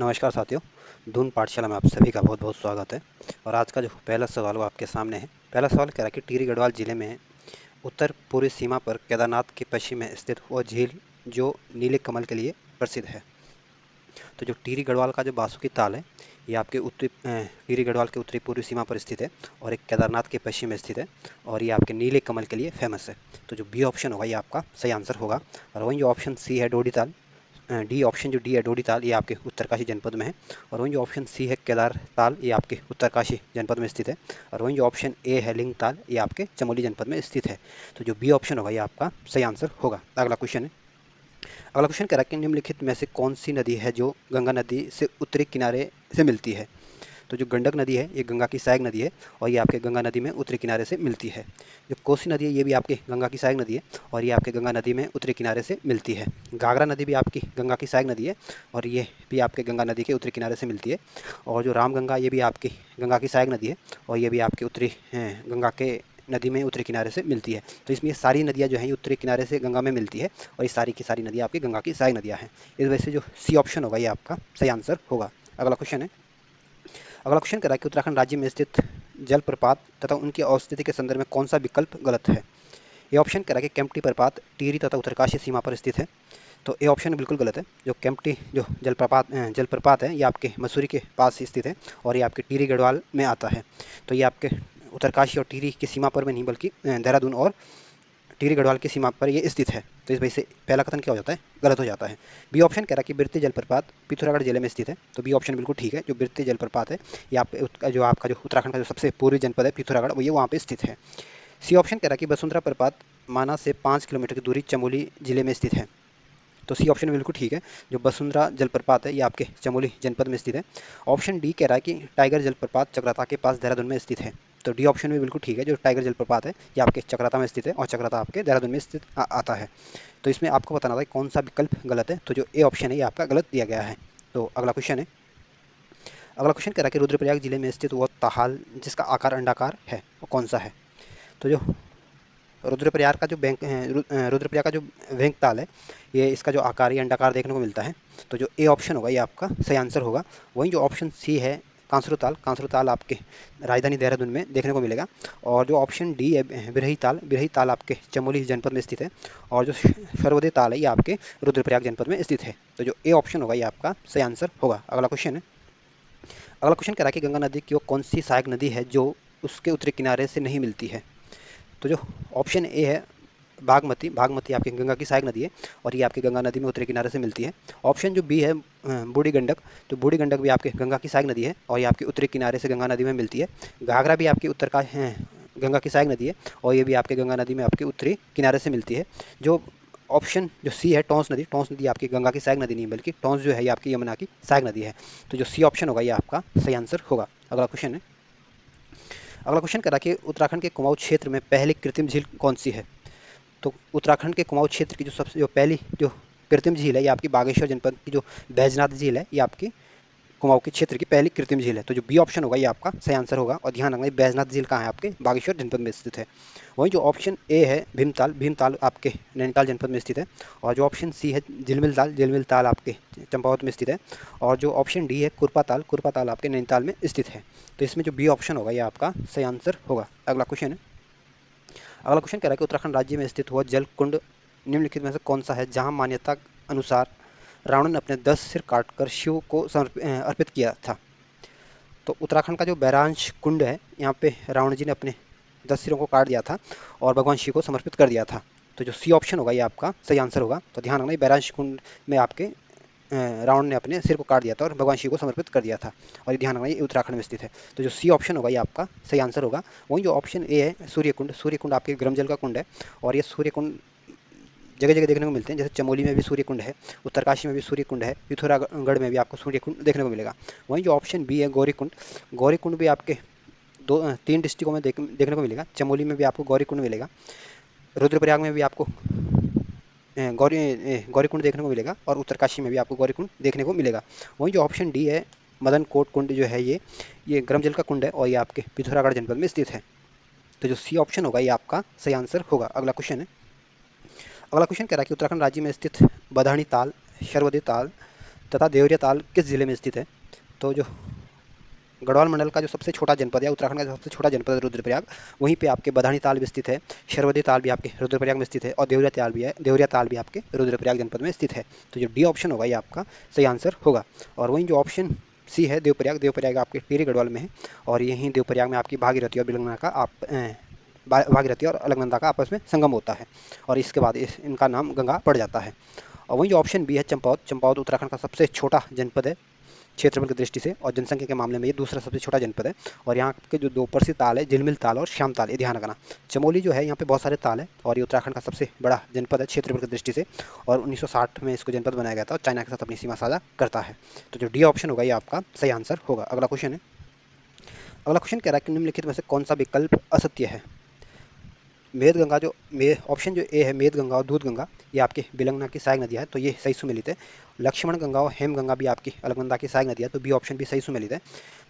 नमस्कार साथियों, दून पाठशाला में आप सभी का बहुत बहुत स्वागत है। और आज का जो पहला सवाल वो आपके सामने है। पहला सवाल कह रहा है कि टिहरी गढ़वाल जिले में उत्तर पूर्वी सीमा पर केदारनाथ के पश्चिम में स्थित वह झील जो नीले कमल के लिए प्रसिद्ध है। तो जो टिहरी गढ़वाल का जो बासुकी ताल है, ये आपके टिहरी गढ़वाल के उत्तरी पूर्वी सीमा पर स्थित है और एक केदारनाथ के पश्चिम में स्थित है और ये आपके नीले कमल के लिए फेमस है। तो जो बी ऑप्शन होगा ये आपका सही आंसर होगा। और वहीं जो ऑप्शन सी है डोडी ताल, डी ऑप्शन जो डी है डोडी ताल, ये आपके उत्तरकाशी जनपद में है। और वहीं जो ऑप्शन सी है केदार ताल, ये आपके उत्तरकाशी जनपद में स्थित है। और वहीं जो ऑप्शन ए है लिंग ताल, ये आपके चमोली जनपद में स्थित है। तो जो बी ऑप्शन होगा ये आपका सही आंसर होगा। अगला क्वेश्चन है। अगला क्वेश्चन कह रहा है कि निम्नलिखित में से कौन सी नदी है जो गंगा नदी से उत्तरी किनारे से मिलती है। तो जो गंडक नदी है ये गंगा की सहायक नदी है और ये आपके गंगा नदी में उत्तरी किनारे से मिलती है। जो कोसी नदी है ये भी आपकी गंगा की सहायक नदी है और ये आपके गंगा नदी में उत्तरी किनारे से मिलती है। घाघरा नदी भी आपकी गंगा की सहायक नदी है और ये भी आपके गंगा नदी के उत्तरी किनारे से मिलती है। और जो रामगंगा ये भी आपकी गंगा की सहायक नदी है और ये भी आपके उत्तरी गंगा के नदी में उत्तरी किनारे से मिलती है। तो इसमें ये सारी नदियाँ जो हैं ये उत्तरी किनारे से गंगा में मिलती है और ये सारी की सारी नदियाँ आपकी गंगा की सहायक नदियाँ हैं। इस वजह से जो सी ऑप्शन होगा ये आपका सही आंसर होगा। अगला क्वेश्चन है। अगला क्वेश्चन कह रहा है कि उत्तराखंड राज्य में स्थित जलप्रपात तथा उनकी अवस्थिति के संदर्भ में कौन सा विकल्प गलत है। ये ऑप्शन कह रहा है कि केम्प्टी प्रपात टिहरी तथा उत्तरकाशी सीमा पर स्थित है। तो ये ऑप्शन बिल्कुल गलत है। जो केम्प्टी जो जलप्रपात है ये आपके मसूरी के पास ही स्थित है और ये आपके टिहरी गढ़वाल में आता है। तो ये आपके उत्तरकाशी और टिहरी की सीमा पर में नहीं बल्कि देहरादून और टिहरी गढ़वाल की सीमा पर ये स्थित है। तो इस वजह से पहला कथन क्या हो जाता है, गलत हो जाता है। बी ऑप्शन कह रहा है कि बिरती जलप्रपात पिथौरागढ़ जिले में स्थित है। तो बी ऑप्शन बिल्कुल ठीक है। जो बिरती जलप्रपात है ये जो आपका जो उत्तराखंड का जो सबसे पूर्वी जनपद है पिथौरागढ़, वो ये वहाँ पे स्थित है। सी ऑप्शन कह रहा है कि बसुंधरा प्रपात माना से 5 किलोमीटर की दूरी चमोली जिले में स्थित है। तो सी ऑप्शन बिल्कुल ठीक है। जो बसुंधरा जलप्रपात है ये आपके चमोली जनपद में स्थित है। ऑप्शन डी कह रहा है कि टाइगर जलप्रपात चक्राता के पास देहरादून में स्थित है। तो डी ऑप्शन भी बिल्कुल ठीक है। जो टाइगर जलप्रपात है ये आपके चक्राता में स्थित है और चक्राता आपके देहरादून में स्थित आता है। तो इसमें आपको बताना था कौन सा विकल्प गलत है। तो जो ए ऑप्शन है ये आपका गलत दिया गया है। तो अगला क्वेश्चन है। अगला क्वेश्चन कह रहा है कि रुद्रप्रयाग जिले में स्थित वो ताहाल जिसका आकार अंडाकार है वो कौन सा है। तो जो रुद्रप्रयाग का जो रुद्रप्रयाग का जो वेंक ताल है ये इसका जो आकार ये अंडाकार देखने को मिलता है। तो जो ए ऑप्शन होगा ये आपका सही आंसर होगा। वहीं जो ऑप्शन सी है कांसरू ताल आपके राजधानी देहरादून में देखने को मिलेगा। और जो ऑप्शन डी है बिरही ताल आपके चमोली जनपद में स्थित है। और जो सर्वोदय ताल है ये आपके रुद्रप्रयाग जनपद में स्थित है। तो जो ए ऑप्शन होगा ये आपका सही आंसर होगा। अगला क्वेश्चन है। अगला क्वेश्चन कह रहा है कि गंगा नदी की वो कौन सी सहायक नदी है जो उसके उत्तरी किनारे से नहीं मिलती है। तो जो ऑप्शन ए है बागमती आपकी गंगा की सहायक नदी है और ये आपकी गंगा नदी में उत्तरी किनारे से मिलती है। ऑप्शन जो बी है बूढ़ी गंडक, तो बूढ़ी गंडक भी आपके गंगा की सहायक नदी है और ये आपके उत्तरी किनारे से गंगा नदी में मिलती है। घाघरा भी आपकी उत्तर का गंगा की सहायक नदी है और ये भी आपके गंगा नदी में आपके उत्तरी किनारे से मिलती है। जो ऑप्शन जो सी है टॉन्स नदी आपकी गंगा की सहायक नदी नहीं बल्कि टॉन्स जो है ये आपकी यमुना की सहायक नदी है। तो जो सी ऑप्शन होगा ये आपका सही आंसर होगा। अगला क्वेश्चन है। अगला क्वेश्चन करा कि उत्तराखंड के कुमाऊं क्षेत्र में पहली कृत्रिम झील कौन सी है। तो उत्तराखंड के कुमाऊं क्षेत्र की जो सबसे जो पहली जो कृत्रिम झील है ये आपकी बागेश्वर जनपद की जो बैजनाथ झील है ये आपकी कुमाऊं के क्षेत्र की पहली कृत्रिम झील है। तो जो बी ऑप्शन होगा ये आपका सही आंसर होगा। और ध्यान रखना बैजनाथ झील कहाँ है, आपके बागेश्वर जनपद में स्थित है। वहीं जो ऑप्शन ए है भीमताल आपके नैनीताल जनपद में स्थित है। और जो ऑप्शन सी है झिलमिल ताल आपके चंपावत में स्थित है। और जो ऑप्शन डी है कुरपा ताल आपके नैनीताल में स्थित है। तो इसमें जो बी ऑप्शन होगा ये आपका सही आंसर होगा। अगला क्वेश्चन है। अगला क्वेश्चन कह रहा है कि उत्तराखंड राज्य में स्थित हुआ जल कुंड निम्नलिखित में से कौन सा है जहां मान्यता अनुसार रावण ने अपने 10 सिर काटकर शिव को अर्पित किया था। तो उत्तराखंड का जो बैरांश कुंड है यहाँ पे रावण जी ने अपने 10 सिरों को काट दिया था और भगवान शिव को समर्पित कर दिया था। तो जो सी ऑप्शन होगा ये आपका सही आंसर होगा। तो ध्यान रखना बैरांश कुंड में आपके रावण ने अपने सिर को काट दिया था और भगवान शिव को समर्पित कर दिया था। और ये ध्यान रखना ये उत्तराखंड में स्थित है। तो जो सी ऑप्शन होगा ये आपका सही आंसर होगा। वहीं जो ऑप्शन ए है सूर्यकुंड आपके गर्म जल का कुंड है और ये सूर्यकुंड जगह जगह देखने को मिलते हैं। जैसे चमोली में भी सूर्यकुंड है, उत्तरकाशी में भी सूर्यकुंड है, पिथौरागढ़ में भी आपको सूर्यकुंड देखने को मिलेगा। वहीं जो ऑप्शन बी है गौरीकुंड भी आपके 3 डिस्ट्रिक्टों में देखने को मिलेगा। चमोली में भी आपको गौरीकुंड मिलेगा, रुद्रप्रयाग में भी आपको गौरीकुंड देखने को मिलेगा और उत्तरकाशी में भी आपको गौरीकुंड देखने को मिलेगा। वहीं जो ऑप्शन डी है मदन कोट कुंड जो है ये गर्म जल का कुंड है और ये आपके पिथौरागढ़ जनपद में स्थित है। तो जो सी ऑप्शन होगा ये आपका सही आंसर होगा। अगला क्वेश्चन है। अगला क्वेश्चन कह रहा है कि उत्तराखंड राज्य में स्थित बदाणी ताल, शर्वदे ताल तथा देवरिया ताल किस जिले में स्थित है? तो जो गढ़वाल मंडल का जो सबसे छोटा जनपद है, उत्तराखंड का सबसे छोटा जनपद है रुद्रप्रयाग, वहीं पे आपके बधानी ताल भी स्थित है, शरवती ताल भी आपके रुद्रप्रयाग में स्थित है और देवरिया ताल भी है, देवरिया ताल भी आपके रुद्रप्रयाग जनपद में स्थित है। तो जो डी ऑप्शन होगा ये आपका सही आंसर होगा। और वहीं जो ऑप्शन सी है देवप्रयाग, देवप्रयाग आपके टिहरी गढ़वाल में है और यहीं देवप्रयाग में आपकी भागीरथी और बिलंगना का भागीरथी और अलकनंदा का आपस में संगम होता है और इसके बाद इनका नाम गंगा पड़ जाता है। और वहीं जो ऑप्शन बी है चंपावत, चंपावत उत्तराखंड का सबसे छोटा जनपद है क्षेत्रफल की दृष्टि से और जनसंख्या के मामले में ये दूसरा सबसे छोटा जनपद है। और यहाँ के जो दो प्रसिद्ध ताल है, झिलमिल ताल और श्याम ताल, ये ध्यान रखना। चमोली जो है यहाँ पे बहुत सारे ताल है और ये उत्तराखंड का सबसे बड़ा जनपद है क्षेत्रफल की दृष्टि से और 1960 में इसको जनपद बनाया गया था और चाइना के साथ अपनी सीमा साझा करता है। तो जो डी ऑप्शन होगा ये आपका सही आंसर होगा। अगला क्वेश्चन है, अगला क्वेश्चन कह रहा है कि निम्नलिखित में से कौन सा विकल्प असत्य है? मेदगंगा जो ऑप्शन जो ए है मेदगंगा और दूधगंगा, ये आपके बिलंगना की सहायक नदियाँ है तो ये सही सुमेलित है। लक्ष्मण गंगा और हेमगंगा भी आपकी अलकनंदा की सहायक नदी है तो बी ऑप्शन भी सही सुमेलित है।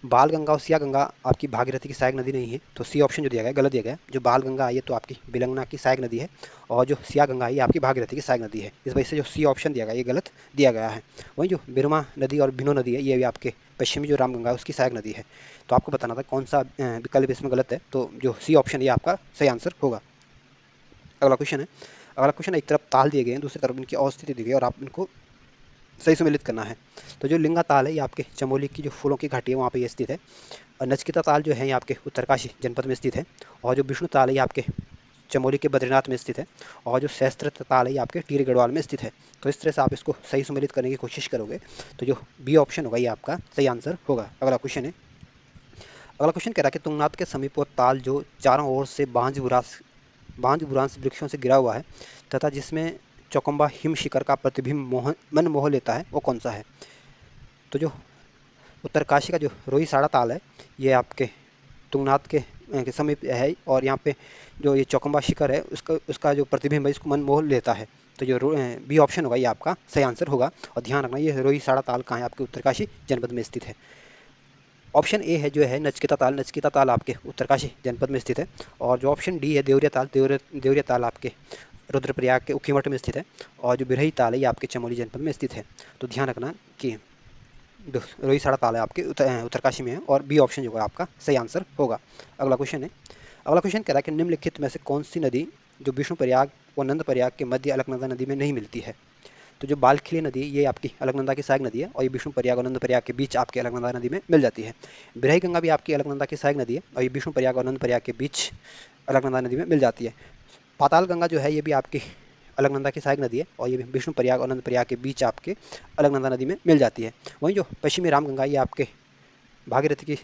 बाल गंगा और सिया गंगा आपकी भागीरथी की सहायक नदी नहीं है तो सी ऑप्शन जो दिया गया गलत दिया गया है। जो बाल गंगा आई है तो आपकी बिलंगना की सहायक नदी है और जो सिया गंगा आई है आपकी भागीरथी की सहायक नदी है। इस वजह से जो सी ऑप्शन दिया गया ये गलत दिया गया है। वहीं जो बिरमा नदी और बिनो नदी है ये भी आपके पश्चिमी जो रामगंगा है उसकी सहायक नदी है। तो आपको बताना था कौन सा विकल्प इसमें गलत है, तो जो सी ऑप्शन ये आपका सही आंसर होगा। अगला क्वेश्चन है, अगला क्वेश्चन एक तरफ ताल दिए गए हैं, दूसरी तरफ इनकी अवस्थिति दी गई है और आप इनको सही सम्मिलित करना है। तो जो लिंगा ताल है ये आपके चमोली की जो फूलों की घाटी है वहाँ पे ये स्थित है और नचकिता ताल जो है ये आपके उत्तरकाशी जनपद में स्थित है और जो विष्णु ताल है ये आपके चमोली के बद्रीनाथ में स्थित है और जो सहस्त्र ताल है ये आपके टिहरी गढ़वाल में स्थित है। तो इस तरह से आप इसको सही सम्मिलित करने की कोशिश करोगे तो जो बी ऑप्शन होगा ये आपका सही आंसर होगा। अगला क्वेश्चन है, अगला क्वेश्चन कह रहा है कि तुंगनाथ के समीप वो ताल जो चारों ओर से बांज बुरांश वृक्षों से गिरा हुआ है तथा जिसमें चौकम्बा हिम शिखर का प्रतिबिंब मन मोह लेता है वो कौन सा है? तो जो उत्तरकाशी का जो रोहिसाड़ा ताल है ये आपके तुंगनाथ के समीप है और यहाँ पे जो ये चौकम्बा शिखर है उसका जो प्रतिबिंब है इसको मन मोह लेता है। तो जो बी ऑप्शन होगा ये आपका सही आंसर होगा। और ध्यान रखना ये रोहिसाड़ा ताल कहाँ है? आपके उत्तरकाशी जनपद में स्थित है। ऑप्शन ए है जो है नचकेता ताल, नचकेता ताल आपके उत्तरकाशी जनपद में स्थित है और जो ऑप्शन डी है देवरिया ताल, देवरिया ताल आपके रुद्रप्रयाग के उखीमठ में स्थित है और जो बिरही ताल है ये आपके चमोली जनपद में स्थित है। तो ध्यान रखना कि रोहिसाड़ा ताल है आपके उत्तरकाशी में है और बी ऑप्शन जो है आपका सही आंसर होगा। अगला क्वेश्चन है, अगला क्वेश्चन कह रहा है कि निम्नलिखित में से कौन सी नदी जो विष्णु प्रयाग व नंद प्रयाग के मध्य अलकनंदा नदी में नहीं मिलती है? तो जो बालखिली नदी ये आपकी अलकनंदा की सहायक नदी है और ये विष्णु प्रयाग और नंद प्रयाग के बीच आपके अलकनंदा नदी में मिल जाती है। बिरही गंगा भी आपकी अलकनंदा की सहायक नदी है और ये विष्णु प्रयाग और नंद प्रयाग के बीच अलकनंदा नदी में मिल जाती है। पाताल गंगा जो है ये भी आपकी अलकनंदा की सहायक नदी है और ये विष्णु प्रयाग और नंद प्रयाग के बीच आपके अलकनंदा नदी में मिल जाती है। वहीं जो पश्चिमी राम गंगा ये आपके भागीरथी की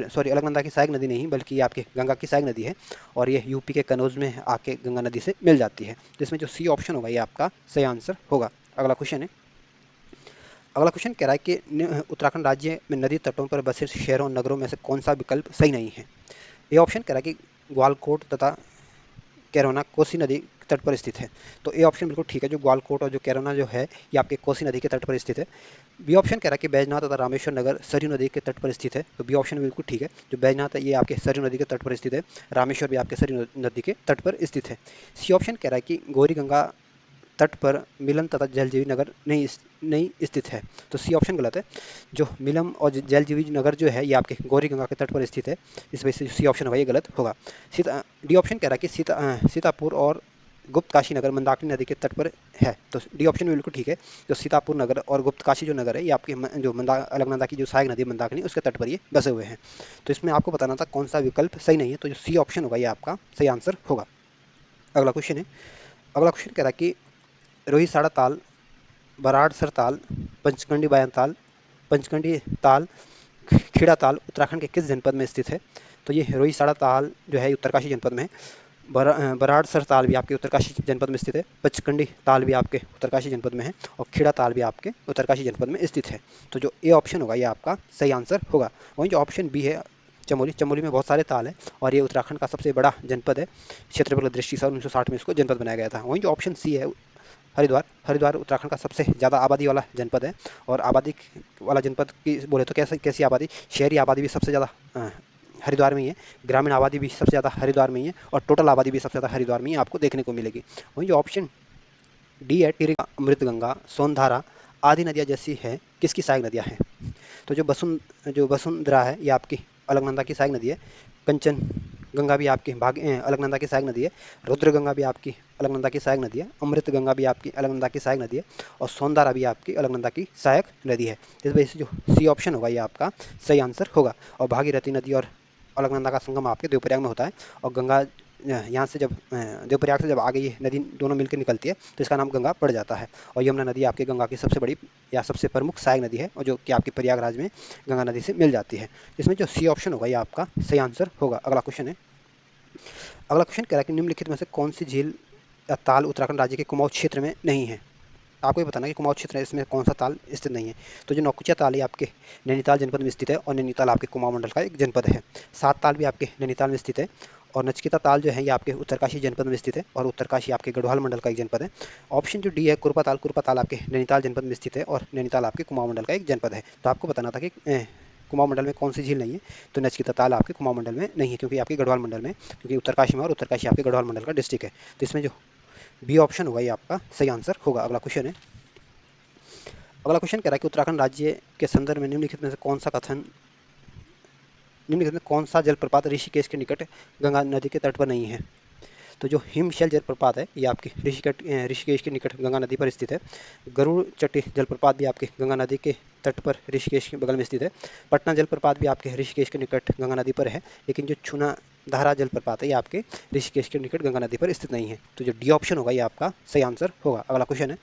सॉरी अलकनंदा की सहायक नदी नहीं बल्कि ये आपके गंगा की सहायक नदी है और ये यूपी के कनौज में आके गंगा नदी से मिल जाती है, जिसमें जो सी ऑप्शन होगा ये आपका सही आंसर होगा। अगला क्वेश्चन है, अगला क्वेश्चन कह रहा है कि उत्तराखंड राज्य में नदी तटों पर बसे शहरों नगरों में से कौन सा विकल्प सही नहीं है? ये ऑप्शन कह रहा है कि ग्वालकोट तथा कैरोना कोसी नदी तट पर स्थित है। तो ए ऑप्शन बिल्कुल ठीक है, जो ग्वालकोट और जो कैरोना जो है ये आपके कोसी नदी के तट पर स्थित है। बी ऑप्शन कह रहा है कि बैजनाथ तथा रामेश्वर नगर सरयू नदी के तट पर स्थित है। तो बी ऑप्शन बिल्कुल ठीक है, जो बैजनाथ है ये आपके सरयू नदी के तट पर स्थित है, रामेश्वर भी आपके सरयू नदी के तट पर स्थित है। सी ऑप्शन कह रहा है कि गौरी गंगा तट पर मिलन तथा जलजीवी नगर नहीं स्थित है। तो सी ऑप्शन गलत है, जो मिलम और जलजीवी नगर जो है ये आपके गौरी गंगा के तट पर स्थित है, इस वजह से सी ऑप्शन होगा ये गलत होगा। डी ऑप्शन कह रहा है कि सीतापुर और गुप्त काशी नगर मंदाकिनी नदी के तट पर है। तो डी ऑप्शन भी बिल्कुल ठीक है, जो सीतापुर नगर और गुप्त काशी जो नगर है ये आपके जो अलकनंदा की जो सहायक नदी मंदाकिनी उसके तट पर ये बसे हुए हैं। तो इसमें आपको बताना था कौन सा विकल्प सही नहीं है, तो जो सी ऑप्शन होगा ये आपका सही आंसर होगा। अगला क्वेश्चन है, अगला क्वेश्चन कह रहा है कि रोहिसाड़ा ताल, बराड़सर ताल, पंचकंडी बायन ताल, पंचकंडी ताल, खेड़ा ताल उत्तराखंड के किस जनपद में स्थित है? तो ये रोहिसाड़ा ताल जो है उत्तरकाशी जनपद में है, बराड़सर ताल भी आपके उत्तरकाशी जनपद में स्थित है, पंचकंडी ताल भी आपके उत्तरकाशी जनपद में है और खेड़ा ताल भी आपके उत्तरकाशी जनपद में स्थित है। तो जो ए ऑप्शन होगा ये आपका सही आंसर होगा। वहीं जो ऑप्शन बी है चमोली, चमोली में बहुत सारे ताल है और ये उत्तराखंड का सबसे बड़ा जनपद है क्षेत्रफल की दृष्टि से, 1960 में इसको जनपद बनाया गया था। वहीं जो ऑप्शन सी है हरिद्वार, हरिद्वार उत्तराखंड का सबसे ज़्यादा आबादी वाला जनपद है और आबादी वाला जनपद की बोले तो कैसी आबादी, शहरी आबादी भी सबसे ज़्यादा हरिद्वार में ही है, ग्रामीण आबादी भी सबसे ज़्यादा हरिद्वार में ही है और टोटल आबादी भी सबसे ज़्यादा हरिद्वार में ही आपको देखने को मिलेगी। वहीं जो ऑप्शन डी है टिहरी, अमृत गंगा, सोनधारा, आदि नदियाँ जैसी हैं किसकी सहायक नदियाँ हैं? तो जो वसुंधरा है ये आपकी अलकनंदा की सहायक नदी है। कंचन गंगा भी आपकी अलकनंदा की सहायक नदी है। रुद्र गंगा भी आपकी अलकनंदा की सहायक नदी है। अमृत गंगा भी आपकी अलकनंदा की सहायक नदी है। और सौंदारा भी आपकी अलकनंदा की सहायक नदी है। इस वजह से जो सी ऑप्शन होगा ये आपका सही आंसर होगा। और भागीरथी नदी और अलकनंदा का संगम आपके देवप्रयाग में होता है। और गंगा यहाँ से जब देवप्रयाग से जब आगे ये नदी दोनों मिलकर निकलती है तो इसका नाम गंगा पड़ जाता है। और यमुना नदी आपकी गंगा की सबसे बड़ी या सबसे प्रमुख सहायक नदी है और जो कि आपकी प्रयागराज में गंगा नदी से मिल जाती है। इसमें जो सी ऑप्शन होगा ये आपका सही आंसर होगा। अगला क्वेश्चन है। अगला क्वेश्चन कह रहा है कि निम्नलिखित में से कौन सी झील या ताल उत्तराखंड राज्य के कुमाऊं क्षेत्र में नहीं है? आपको ये बताना है कि कुमाऊं क्षेत्र है, इसमें कौन सा ताल स्थित नहीं है। तो जो नौकुचिया ताल है आपके नैनीताल जनपद में स्थित है और नैनीताल आपके कुमाऊं मंडल का एक जनपद है। सात ताल भी आपके नैनीताल में स्थित है। और नचिकेता ताल जो है ये आपके उत्तरकाशी जनपद में स्थित है और उत्तरकाशी आपके गढ़वाल मंडल का एक जनपद है। ऑप्शन जो डी है कुरपा ताल आपके नैनीताल जनपद में स्थित है और नैनीताल आपके कुमाऊं मंडल का एक जनपद है। तो आपको बताना था कि कुमाऊं मंडल में कौन सी झील नहीं है। तो नचिकेता ताल आपके कुमाऊं मंडल में नहीं है क्योंकि आपके गढ़वाल मंडल में, क्योंकि उत्तरकाशी में और उत्तरकाशी आपके गढ़वाल मंडल का डिस्ट्रिक्ट है। तो इसमें जो बी ऑप्शन होगा ये आपका सही आंसर होगा। अगला क्वेश्चन है। अगला क्वेश्चन कह रहा है कि उत्तराखंड राज्य के संदर्भ में निम्नलिखित में से कौन सा कथन निम्नलिखित में कौन सा जलप्रपात ऋषिकेश के निकट गंगा नदी के तट पर नहीं है? तो जो हिमशैल जलप्रपात है ये आपके ऋषिकेश के निकट गंगा नदी पर स्थित है। गरुड़ चट्टी जलप्रपात भी आपके गंगा नदी के तट पर ऋषिकेश के बगल में स्थित है। पटना जलप्रपात भी आपके ऋषिकेश के निकट गंगा नदी पर है। लेकिन जो छुना धारा जलप्रपात है ये आपके ऋषिकेश के निकट गंगा नदी पर स्थित नहीं है। तो जो डी ऑप्शन होगा ये आपका सही आंसर होगा। अगला क्वेश्चन है।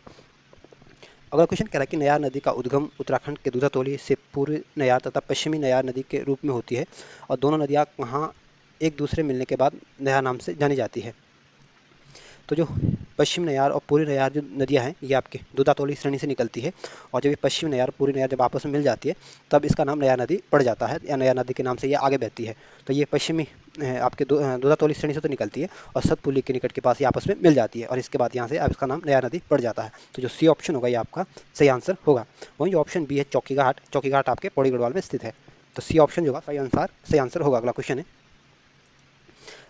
अगला क्वेश्चन कह रहा है कि नयार नदी का उद्गम उत्तराखंड के दूधातोली से पूर्व नयार तथा पश्चिमी नयार नदी के रूप में होती है और दोनों नदियाँ वहाँ एक दूसरे मिलने के बाद नयार नाम से जानी जाती है। तो जो पश्चिम नयार और पूर्वी नयार जो नदियाँ हैं ये आपके दूधातोली श्रेणी से निकलती है। और जब ये पश्चिम नयार पूर्वी नयार जब आपस में मिल जाती है तब इसका नाम नयार नदी पड़ जाता है या नयार नदी के नाम से ये आगे बहती है। तो ये पश्चिमी आपके दूधातोली श्रेणी से तो निकलती है और सतपुली के निकट के पास ये आपस में मिल जाती है और इसके बाद यहाँ से अब इसका नाम नयार नदी पड़ जाता है। तो जो सी ऑप्शन होगा ये आपका सही आंसर होगा। वहीं जो ऑप्शन बी है चौकीघाट आपके पौड़ी गढ़वाल में स्थित है। तो सी ऑप्शन जो होगा सही आंसर होगा। अगला क्वेश्चन है।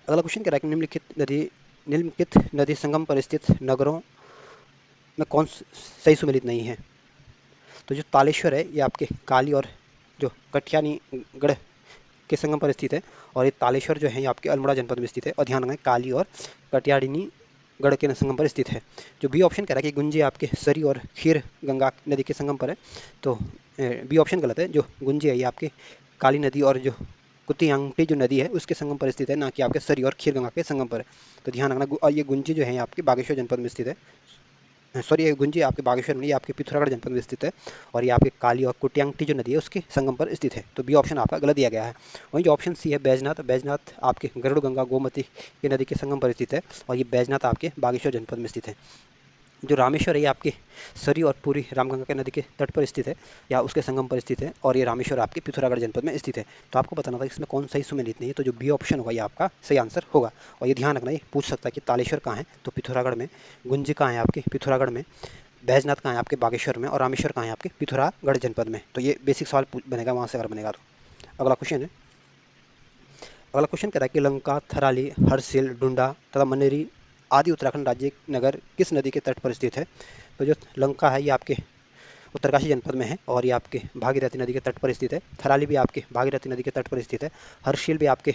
अगला क्वेश्चन कह रहा है कि निम्नलिखित नदी संगम पर स्थित नगरों में कौन सही सुमेलित नहीं है? तो जो तालेश्वर है ये आपके काली और जो कटियानी गढ़ के संगम पर स्थित है और ये तालेश्वर जो है ये आपके अल्मोड़ा जनपद में स्थित है। और ध्यान रखें काली और कटियानी गढ़ के संगम पर स्थित है। जो बी ऑप्शन कह रहा है कि गुंजी आपके सरी और खीर गंगा नदी के संगम पर है। तो बी ऑप्शन गलत है। जो गुंजी है ये आपके काली नदी और जो कुतियांगटी जो नदी है उसके संगम पर स्थित है, ना कि आपके सरी और खीर गंगा के संगम पर है। तो ध्यान रखना। और ये गुंजी जो है आपके बागेश्वर जनपद में स्थित है। सॉरी, ये गुंजी आपके बागेश्वर में, ये आपके पिथौरागढ़ जनपद में स्थित है। और ये आपके काली और कुटियांगटी जो नदी है उसके संगम पर स्थित है। तो बी ऑप्शन आपका गलत दिया गया है। वहीं जो ऑप्शन सी है बैजनाथ आपके गरुड़ गंगा गोमती की नदी के संगम पर स्थित है और ये बैजनाथ आपके बागेश्वर जनपद में स्थित है। जो रामेश्वर है ये आपके सरी और पूरी रामगंगा के नदी के तट पर स्थित है या उसके संगम पर स्थित है और ये रामेश्वर आपके पिथौरागढ़ जनपद में स्थित है। तो आपको बताना था इसमें कौन सही सुमेलित नहीं है। तो जो बी ऑप्शन होगा ये आपका सही आंसर होगा। और ये ध्यान रखना, ये पूछ सकता है कि तालेश्वर कहाँ है, तो पिथौरागढ़ में। गुंजी कहाँ है आपके पिथौरागढ़ में। बैजनाथ कहाँ है आपके बागेश्वर में। और रामेश्वर कहाँ है आपके पिथौरागढ़ जनपद में। तो ये बेसिक सवाल बनेगा वहाँ से अगर बनेगा तो। अगला क्वेश्चन है। अगला क्वेश्चन कह रहा है कि लंका, थराली, हरसिल, डुंडा तथा मनेरी आदि उत्तराखंड राज्य नगर किस नदी के तट पर स्थित है? तो जो लंका है ये आपके उत्तरकाशी जनपद में है और ये आपके भागीरथी नदी के तट पर स्थित है। थराली भी आपके भागीरथी नदी के तट पर स्थित है। हर्षिल भी आपके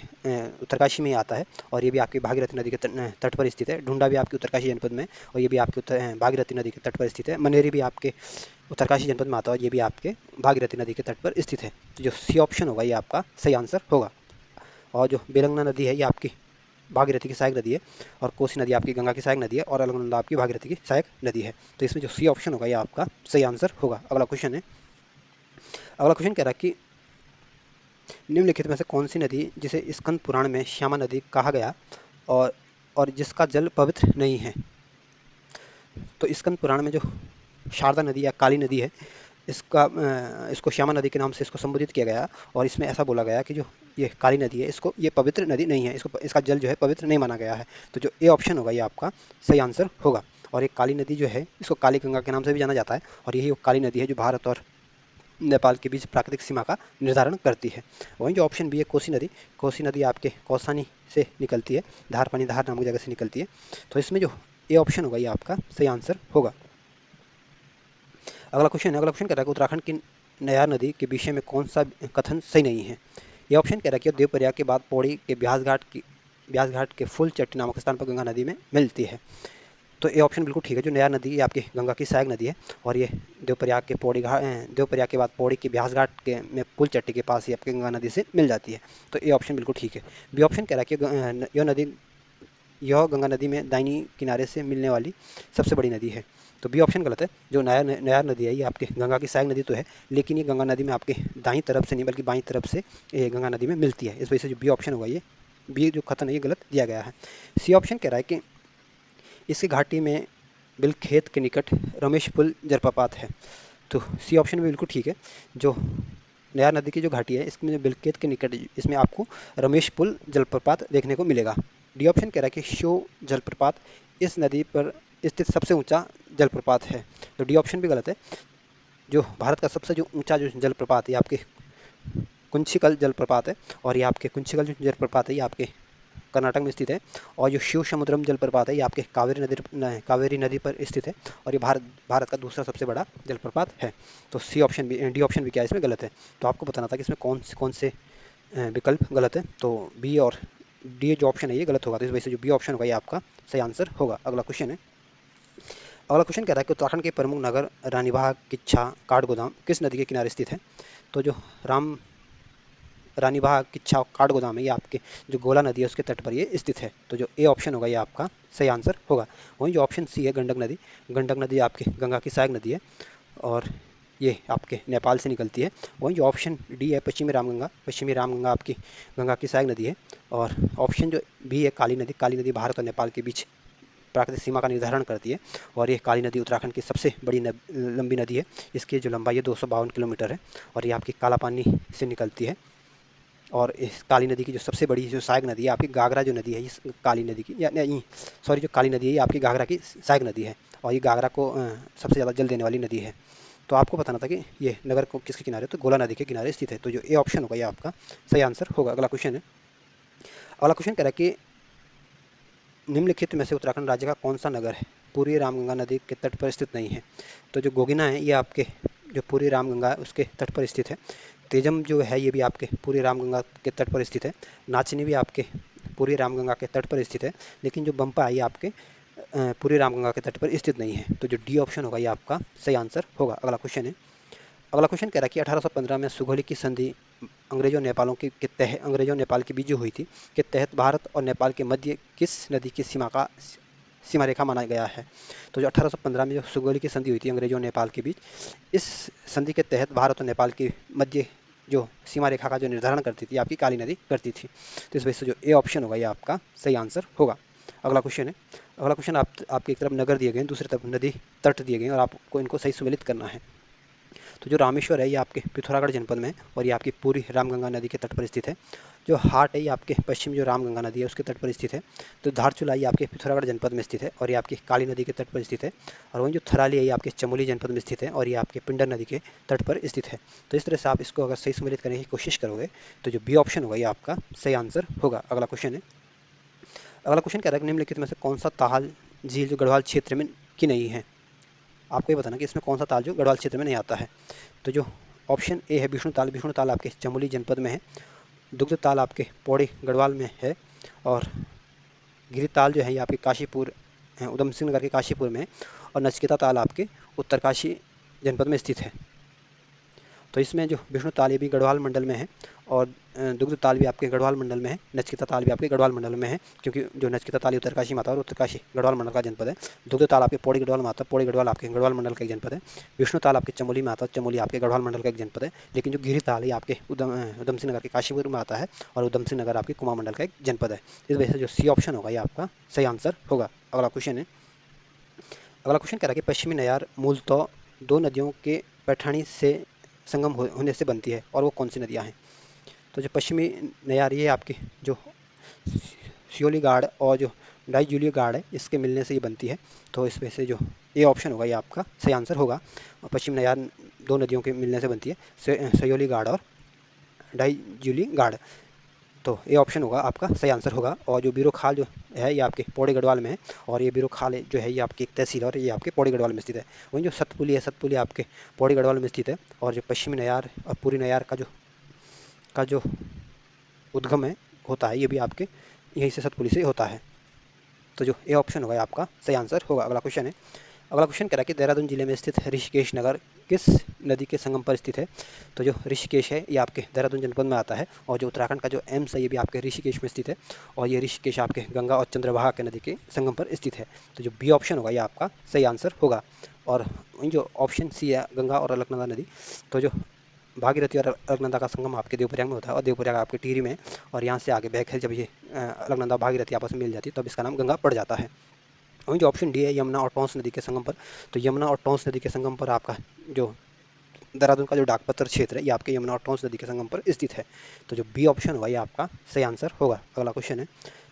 उत्तरकाशी में ही आता है और ये भी आपके भागीरथी नदी के तट पर स्थित है। ढूंढा भी आपके उत्तरकाशी जनपद में और ये भी आपके भागीरथी नदी के तट पर स्थित है। मनेरी भी आपके उत्तरकाशी जनपद में आता है और ये भी आपके भागीरथी नदी के तट पर स्थित है। तो जो सी ऑप्शन होगा ये आपका सही आंसर होगा। और जो बेलंगना नदी है ये आपकी भागीरथी की सहायक नदी है और कोसी नदी आपकी गंगा की सहायक नदी है और अलकनंदा आपकी भागीरथी की सहायक नदी है। तो इसमें जो सी ऑप्शन होगा ये आपका सही आंसर होगा। अगला क्वेश्चन है। अगला क्वेश्चन कह रहा है कि निम्नलिखित में से कौन सी नदी जिसे स्कंद पुराण में श्यामा नदी कहा गया और जिसका जल पवित्र नहीं है? तो स्कंद पुराण में जो शारदा नदी या काली नदी है इसको श्यामा नदी के नाम से इसको संबोधित किया गया और इसमें ऐसा बोला गया कि जो ये काली नदी है ये पवित्र नदी नहीं है, इसका जल जो है पवित्र नहीं माना गया है। तो जो ए ऑप्शन होगा ये आपका सही आंसर होगा। और ये काली नदी जो है इसको काली गंगा के नाम से भी जाना जाता है और यही वो काली नदी है जो भारत और नेपाल के बीच प्राकृतिक सीमा का निर्धारण करती है। वहीं जो ऑप्शन बी है कोसी नदी आपके कौसानी से निकलती है, धार नामक जगह से निकलती है। तो इसमें जो ए ऑप्शन होगा ये आपका सही आंसर होगा। अगला क्वेश्चन है, अगला क्वेश्चन कह रहा है कि उत्तराखंड की नयार नदी के विषय में कौन सा कथन सही नहीं है। यह ऑप्शन कह रहा है कि देवप्रयाग के बाद पौड़ी के ब्यास घाट के फुल चट्टी नामक स्थान पर गंगा नदी में मिलती है। तो ये ऑप्शन बिल्कुल ठीक है। जो नयार नदी ये आपकी गंगा की सहायक नदी है और ये देवप्रयाग के बाद पौड़ी के ब्यास घाट के में पुल चट्टी के पास ही आपकी गंगा नदी से मिल जाती है। तो ये ऑप्शन बिल्कुल ठीक है। बी ऑप्शन कह रहा है कि यह गंगा नदी में दाहिनी किनारे से मिलने वाली सबसे बड़ी नदी है। तो बी ऑप्शन गलत है। जो नयार नदी है ये आपके गंगा की सहायक नदी तो है, लेकिन ये गंगा नदी में आपके दाईं तरफ से नहीं बल्कि बाईं तरफ से ये गंगा नदी में मिलती है। इस वजह से जो बी ऑप्शन होगा, ये बी जो कथन है ये गलत दिया गया है। सी ऑप्शन कह रहा है कि इसकी घाटी में बिलखेत के निकट रमेश पुल जलप्रपात है। तो सी ऑप्शन भी बिल्कुल ठीक है। जो नयार नदी की जो घाटी है इसमें बिलखेत के निकट इसमें आपको रमेश पुल जलप्रपात देखने को मिलेगा। डी ऑप्शन कह रहा है कि शो जलप्रपात इस नदी पर स्थित सबसे ऊंचा जलप्रपात है। तो डी ऑप्शन भी गलत है। जो भारत का सबसे जो ऊंचा जो जलप्रपात है आपके कुंचिकल जलप्रपात है, और ये आपके कुंचिकल जो जलप्रपात है ये आपके कर्नाटक में स्थित है। और जो शिव समुद्रम जलप्रपात है ये आपके कावेरी नदी पर स्थित है, और ये भारत का दूसरा सबसे बड़ा जलप्रपात है। तो सी ऑप्शन भी डी ऑप्शन भी क्या है इसमें गलत है। तो आपको बताना था कि इसमें कौन से विकल्प गलत है। तो बी और डी जो ऑप्शन है ये गलत होगा। तो इस वजह से जो बी ऑप्शन होगा ये आपका सही आंसर होगा। अगला क्वेश्चन है, अगला क्वेश्चन कह रहा है कि उत्तराखंड के प्रमुख नगर रानीबाग, किच्छा, काठगोदाम किस नदी के किनारे स्थित है। तो जो राम रानीबाग, किच्छा और काठगोदाम है ये आपके जो गोला नदी है उसके तट पर ये स्थित है। तो जो ए ऑप्शन होगा ये आपका सही आंसर होगा। वहीं जो ऑप्शन सी है गंडक नदी आपकी गंगा की सहायक नदी है और ये आपके नेपाल से निकलती है। वहीं जो ऑप्शन डी है पश्चिमी रामगंगा आपकी गंगा की सहायक नदी है। और ऑप्शन जो बी है काली नदी भारत और नेपाल के बीच प्राकृतिक सीमा का निर्धारण करती है। और ये काली नदी उत्तराखंड की सबसे बड़ी लंबी नदी है। इसकी जो लंबाई है 252 किलोमीटर है और ये आपकी काला पानी से निकलती है। और इस काली नदी की जो सबसे बड़ी जो सहायक नदी है आपकी घाघरा जो नदी है, इस काली नदी की या नहीं सॉरी जो काली नदी है ये आपकी घाघरा की सहायक नदी है और ये घाघरा को सबसे ज़्यादा जल देने वाली नदी है। तो आपको बताना था कि ये नगर को किसके किनारे, तो गोला नदी के किनारे स्थित है। तो जो ए ऑप्शन होगा ये आपका सही आंसर होगा। अगला क्वेश्चन है, अगला क्वेश्चन कह रहा है कि निम्नलिखित में से उत्तराखंड राज्य का कौन सा नगर है पूरी रामगंगा नदी के तट पर स्थित नहीं है। तो जो गोगिना है ये आपके जो पूरी रामगंगा है उसके तट पर स्थित है। तेजम जो है ये भी आपके पूरी रामगंगा के तट पर स्थित है। नाचनी भी आपके पूरी रामगंगा के तट पर स्थित है। लेकिन जो बम्पा है ये आपके पूरी रामगंगा के तट पर स्थित नहीं है। तो जो डी ऑप्शन होगा ये आपका सही आंसर होगा। अगला क्वेश्चन है, अगला क्वेश्चन कह रहा है कि 1815 में सुगौली की संधि अंग्रेजों नेपाल की बीच जो हुई थी के तहत भारत और नेपाल के मध्य किस नदी की सीमा रेखा माना गया है। तो जो 1815 में जो सुगौली की संधि हुई थी अंग्रेजों और नेपाल के बीच, इस संधि के तहत भारत और नेपाल के मध्य जो सीमा रेखा का जो निर्धारण करती थी आपकी काली नदी करती थी। तो इस वजह से जो ए ऑप्शन होगा ये आपका सही आंसर होगा। अगला क्वेश्चन है, अगला क्वेश्चन आपकी एक तरफ नगर दिए गए हैं, दूसरी तरफ नदी तट दिए गए हैं और आपको इनको सही सुमेलित करना है। तो जो रामेश्वर है ये आपके पिथौरागढ़ जनपद में है और ये आपकी पूरी रामगंगा नदी के तट पर स्थित है। जो हाट है ये आपके पश्चिम जो रामगंगा नदी है उसके तट पर स्थित है। तो धारचूला ये आपके पिथौरागढ़ जनपद में स्थित है और ये आपकी काली नदी के तट पर स्थित है। और वहीं जो थराली है ये आपके चमोली जनपद में स्थित है और ये आपके पिंडर नदी के तट पर स्थित है। तो इस तरह से आप इसको अगर सही सम्मिलित करने की कोशिश करोगे तो जो बी ऑप्शन होगा ये आपका सही आंसर होगा। अगला क्वेश्चन है, अगला क्वेश्चन कह रहा है कि निम्नलिखित में से कौन सा ताल झील जो गढ़वाल क्षेत्र में की नहीं है। आपको ये बताना कि इसमें कौन सा ताल जो गढ़वाल क्षेत्र में नहीं आता है। तो जो ऑप्शन ए है विष्णु ताल आपके चमोली जनपद में है। दुग्ध ताल आपके पौड़ी गढ़वाल में है। और गिरी ताल जो है ये आपके काशीपुर उधम सिंह नगर के काशीपुर में है। और नचकेता ताल आपके उत्तरकाशी जनपद में स्थित है। तो इसमें जो विष्णु ताल ये भी गढ़वाल मंडल में है और दुग्ध ताल भी आपके गढ़वाल मंडल में है। नचकेता ताल भी आपके गढ़वाल मंडल में है, क्योंकि जो नचकेता ताल उत्तरकाशी माता और उत्तरकाशी गढ़वाल मंडल का जनपद है। दुग्ध ताल आपके पौड़ी गढ़वाल माता, पौड़ी गढ़वाल आपके गढ़वाल मंडल का एक जनपद है। विष्णु ताल आपके चमोली माता, चमोली आपके गढ़वाल मंडल का एक जनपद है। लेकिन जो गिरी ताल है आपके उधम सिंह नगर के काशीपुर में आता है और उधम सिंह नगर आपके कुमाऊं मंडल का एक जनपद है। इस वजह से जो सी ऑप्शन होगा ये आपका सही आंसर होगा। अगला क्वेश्चन है, अगला क्वेश्चन कह रहा है कि पश्चिमी नयार मूलतः दो नदियों के पैठानी से संगम होने से बनती है और वो कौन सी नदियाँ हैं। तो जो पश्चिमी नयार ये आपकी जो शियोली गार्ड और जो डाई जूलियो गार्ड है इसके मिलने से ये बनती है। तो इस वजह से जो ये ऑप्शन होगा ये आपका सही आंसर होगा। और पश्चिम नयार दो नदियों के मिलने से बनती है, सयोली गार्ड और डाई जूली गार्ड। तो ये ऑप्शन होगा आपका सही आंसर होगा। और जो बीरो खाल जो है ये आपके पौड़ी गढ़वाल में है, और ये बीरो खाल जो है ये आपकी एक तहसील है और ये आपके पौड़ी गढ़वाल में स्थित है। वहीं जो सतपुली है, सतपुली आपके पौड़ी गढ़वाल में स्थित है। और जो पश्चिमी नयार और पूरी नयार का जो उद्गम है होता है ये भी आपके यहीं से सतपुली से होता है। तो जो ए ऑप्शन होगा ये आपका सही आंसर होगा। अगला क्वेश्चन है। अगला क्वेश्चन कह रहा है कि देहरादून जिले में स्थित ऋषिकेश नगर किस नदी के संगम पर स्थित है। तो जो ऋषिकेश है ये आपके देहरादून जनपद में आता है, और जो उत्तराखंड का जो एम्स है ये भी आपके ऋषिकेश में स्थित है, और ये ऋषिकेश आपके गंगा और चंद्रभागा के नदी के संगम पर स्थित है। तो जो बी ऑप्शन होगा ये आपका सही आंसर होगा। और जो ऑप्शन सी है गंगा और अलकनंदा नदी, तो जो भागीरथी और अलकनंदा का संगम आपके देवप्रयाग में होता है, और देवप्रयाग आपके टिहरी में है, और यहाँ से आगे बहकर है जब ये अलकनंदा भागीरथी आपस में मिल जाती है तब इसका नाम गंगा पड़ जाता है। वहीं जो ऑप्शन डी है यमुना और टोंस नदी के संगम पर, तो यमुना और टोंस नदी के संगम पर आपका जो देहरादून का जो डाकपत्र क्षेत्र है ये आपके यमुना और टोंस नदी के संगम पर स्थित है। तो जो बी ऑप्शन होगा ये आपका सही आंसर होगा। अगला क्वेश्चन है।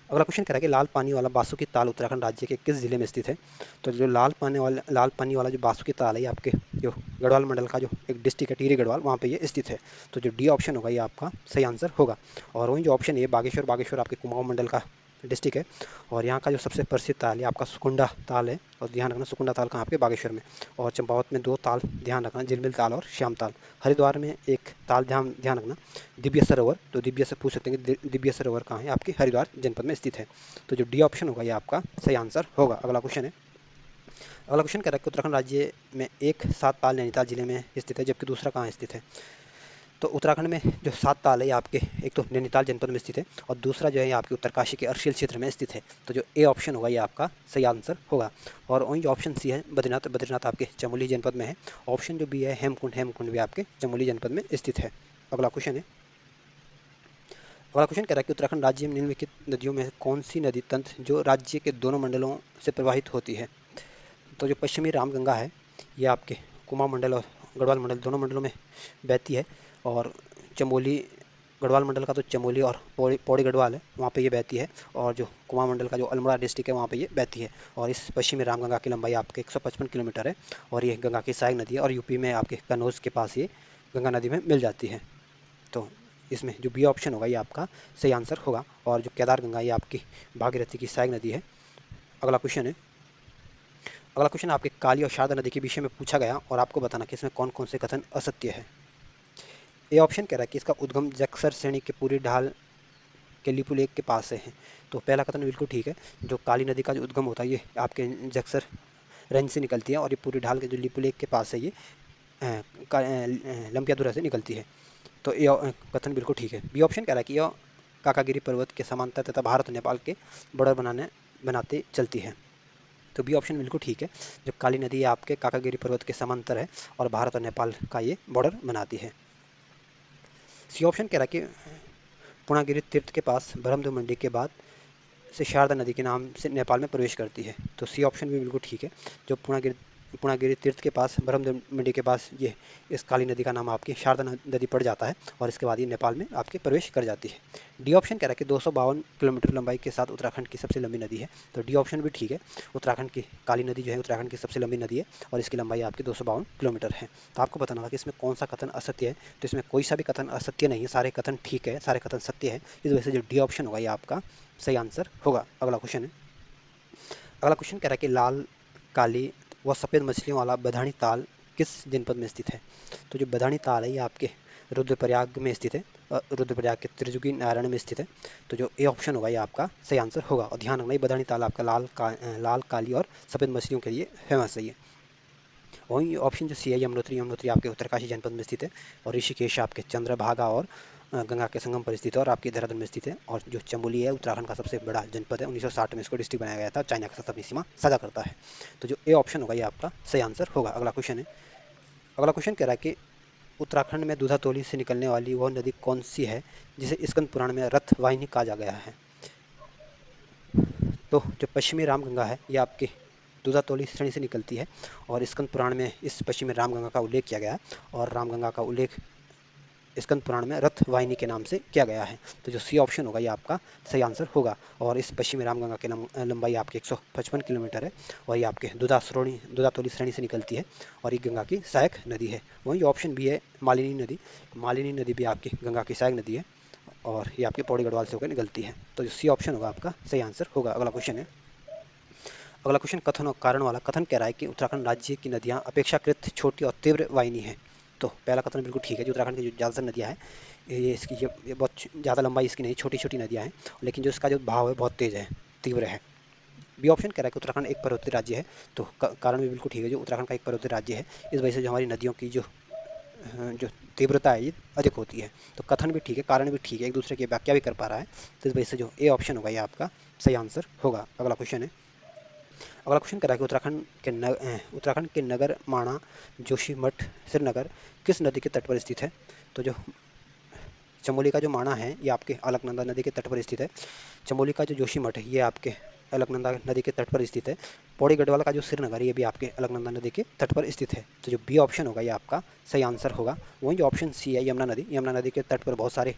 अगला क्वेश्चन कह रहा है कि लाल पानी वाला बासुकी ताल उत्तराखंड राज्य के किस जिले में स्थित है। तो जो लाल पानी वाला जो बासुकी ताल है ये आपके जो गढ़वाल मंडल का जो एक डिस्ट्रिक्ट है टिहरी गढ़वाल, वहाँ पे ये स्थित है। तो जो डी ऑप्शन होगा ये आपका सही आंसर होगा। और वहीं जो ऑप्शन है बागेश्वर, बागेश्वर आपके कुमाऊं मंडल का डिस्ट्रिक्ट है, और यहाँ का जो सबसे प्रसिद्ध ताल है आपका सुकुंडा ताल है, और ध्यान रखना सुकुंडा ताल कहाँ आपके बागेश्वर में। और चंपावत में दो ताल ध्यान रखना, झिलमिल ताल और श्याम ताल। हरिद्वार में एक ताल ध्यान ध्यान रखना, दिव्य सरोवर। तो दिव्य से पूछ सकते हैं कि दिव्य सरोवर कहाँ है, आपके हरिद्वार जनपद में स्थित है। तो जो डी ऑप्शन होगा ये आपका सही आंसर होगा। अगला क्वेश्चन है। अगला क्वेश्चन कह रहा है कि उत्तराखंड राज्य में एक सात ताल नैनीताल जिले में स्थित है, जबकि दूसरा कहाँ स्थित है। तो उत्तराखंड में जो सात ताल है ये आपके एक तो नैनीताल जनपद में स्थित है, और दूसरा जो है ये आपके उत्तरकाशी के अर्शियल क्षेत्र में स्थित है। तो जो ए ऑप्शन होगा ये आपका सही आंसर होगा। और वहीं जो ऑप्शन सी है बद्रीनाथ, बद्रीनाथ आपके चमोली जनपद में है। ऑप्शन जो बी है हेमकुंड, हेमकुंड भी आपके चमोली जनपद में स्थित है। अगला क्वेश्चन है। अगला क्वेश्चन कह रहा है कि उत्तराखंड राज्य में निम्नलिखित नदियों में कौन सी नदी तंत्र जो राज्य के दोनों मंडलों से प्रवाहित होती है। तो जो पश्चिमी रामगंगा है ये आपके कुमाऊं मंडल और गढ़वाल मंडल दोनों मंडलों में बहती है, और चमोली गढ़वाल मंडल का तो चमोली और पौड़ी गढ़वाल है वहाँ पे ये बहती है, और जो कुमाऊं मंडल का जो अल्मोड़ा डिस्ट्रिक्ट है वहाँ पे ये बहती है। और इस पश्चिमी रामगंगा की लंबाई आपके 155 किलोमीटर है, और ये गंगा की सहायक नदी है, और यूपी में आपके कनौज के पास ये गंगा नदी में मिल जाती है। तो इसमें जो बी ऑप्शन होगा ये आपका सही आंसर होगा। और जो केदार गंगा ये आपकी भागीरथी की सहायक नदी है। अगला क्वेश्चन है। अगला क्वेश्चन आपके काली और शारदा नदी के विषय में पूछा गया, और आपको बताना कि इसमें कौन कौन से कथन असत्य है। ए ऑप्शन कह रहा है कि इसका उद्गम जक्सर श्रेणी के पूरी ढाल के लिपु लेक के पास से है। तो पहला कथन बिल्कुल ठीक है। जो काली नदी का जो उद्गम होता है ये आपके जक्सर रेंज से निकलती है, और ये पूरी ढाल के जो लिपु लेक के पास है ये लंपियाधुरा से निकलती है। तो ये कथन बिल्कुल ठीक है। बी ऑप्शन कह रहा है कि यह काकागिरी पर्वत के समांतर तथा भारत और नेपाल के बॉर्डर बनाते चलती है। तो बी ऑप्शन बिल्कुल ठीक है। जो काली नदी है आपके काकागिरी पर्वत के समांतर है, और भारत और नेपाल का ये बॉर्डर बनाती है। सी ऑप्शन कह रहा है कि पूर्णागिरी तीर्थ के पास ब्रह्मदेव मंडी के बाद से शारदा नदी के नाम से नेपाल में प्रवेश करती है। तो सी ऑप्शन भी बिल्कुल ठीक है। जो पूर्णागिरी तीर्थ के पास ब्रह्मदेव मंडी के पास ये इस काली नदी का नाम आपकी शारदा नदी पड़ जाता है, और इसके बाद ये नेपाल में आपके प्रवेश कर जाती है। डी ऑप्शन कह रहा है कि 252 किलोमीटर लंबाई के साथ उत्तराखंड की सबसे लंबी नदी है। तो डी ऑप्शन भी ठीक है। उत्तराखंड की काली नदी जो है उत्तराखंड की सबसे लंबी नदी है, और इसकी लंबाई आपकी 252 किलोमीटर है। तो आपको बताना था कि इसमें कौन सा कथन असत्य है। तो इसमें कोई सा भी कथन असत्य नहीं है, सारे कथन ठीक है, सारे कथन सत्य है। इस वजह से जो डी ऑप्शन होगा ये आपका सही आंसर होगा। अगला क्वेश्चन है। अगला क्वेश्चन कह रहा है कि लाल, काली व सफ़ेद मछलियों वाला बधानी ताल किस जनपद में स्थित है। तो जो बधानी ताल है ये आपके रुद्रप्रयाग में स्थित है, रुद्रप्रयाग के त्रिजुगी नारायण में स्थित है। तो जो ए ऑप्शन होगा ये आपका सही आंसर होगा। और ध्यान रखना ये बधानी ताल आपका लाल, काली और सफ़ेद मछलियों के लिए फेमस है ये। वहीं ऑप्शन जो सी है यमुनोत्री, यमुनोत्री आपके उत्तरकाशी जनपद में स्थित है, और ऋषिकेश आपके चंद्रभागा और गंगा के संगम पर स्थित है, और आपके देहरादून में स्थित है। और जो चमोली है उत्तराखंड का सबसे बड़ा जनपद है, 1960 में इसको डिस्ट्रिक्ट बनाया गया था, चाइना के साथ अपनी सीमा साझा करता है। तो जो ए ऑप्शन होगा ये आपका सही आंसर होगा। अगला क्वेश्चन है। अगला क्वेश्चन कह रहा है कि उत्तराखंड में दूधातोली से निकलने वाली वह नदी कौन सी है जिसे स्कंद पुराण में रथ वाहिनी कहा गया है। तो जो पश्चिमी रामगंगा है ये आपके दूधातोली श्रेणी से निकलती है, और स्कंद पुराण में इस पश्चिमी रामगंगा का उल्लेख किया गया है, और रामगंगा का उल्लेख स्कंद पुराण में रथ वाहिनी के नाम से किया गया है। तो जो सी ऑप्शन होगा ये आपका सही आंसर होगा। और इस पश्चिमी रामगंगा की लंबाई आपकी 155 किलोमीटर है, और ये आपके दूधातोली श्रेणी से निकलती है, और ये गंगा की सहायक नदी है। वहीं ऑप्शन बी है मालिनी नदी, मालिनी नदी भी आपकी गंगा की सहायक नदी है, और ये आपके पौड़ी गढ़वाल से होकर निकलती है। तो जो सी ऑप्शन होगा आपका सही आंसर होगा। अगला क्वेश्चन है, अगला क्वेश्चन कथन और कारण वाला। कथन कह रहा है कि उत्तराखंड राज्य की नदियां अपेक्षाकृत छोटी और तीव्र वाहिनी है। तो पहला कथन बिल्कुल ठीक है, जो उत्तराखंड की जो ज़्यादातर नदियां हैं, ये बहुत ज़्यादा लंबाई इसकी नहीं, छोटी छोटी नदियां हैं, लेकिन जो इसका जो बहाव है बहुत तेज़ है, तीव्र है। बी ऑप्शन कह रहा है कि उत्तराखंड एक पर्वतीय राज्य है। तो कारण भी बिल्कुल ठीक है, जो उत्तराखंड का एक पर्वतीय राज्य है, इस वजह से जो हमारी नदियों की जो तीव्रता है ये अधिक होती है। तो कथन भी ठीक है, कारण भी ठीक है, एक दूसरे की व्याख्या भी कर पा रहा है, तो इस वजह से जो ए ऑप्शन होगा ये आपका सही आंसर होगा। अगला क्वेश्चन है, अगला क्वेश्चन कह रहा है कि उत्तराखंड के नगर माणा जोशीमठ श्रीनगर किस नदी के तट पर स्थित है। तो जो चमोली का जो माणा है ये आपके अलकनंदा नदी के तट पर स्थित है। चमोली का जो जोशीमठ है ये आपके अलकनंदा नदी के तट पर स्थित है। पौड़ी गढ़वाल का जो श्रीनगर है ये भी आपके अलकनंदा नदी के तट पर स्थित है। तो जो बी ऑप्शन होगा ये आपका सही आंसर होगा। वहीं जो ऑप्शन सी है यमुना नदी के तट पर बहुत सारे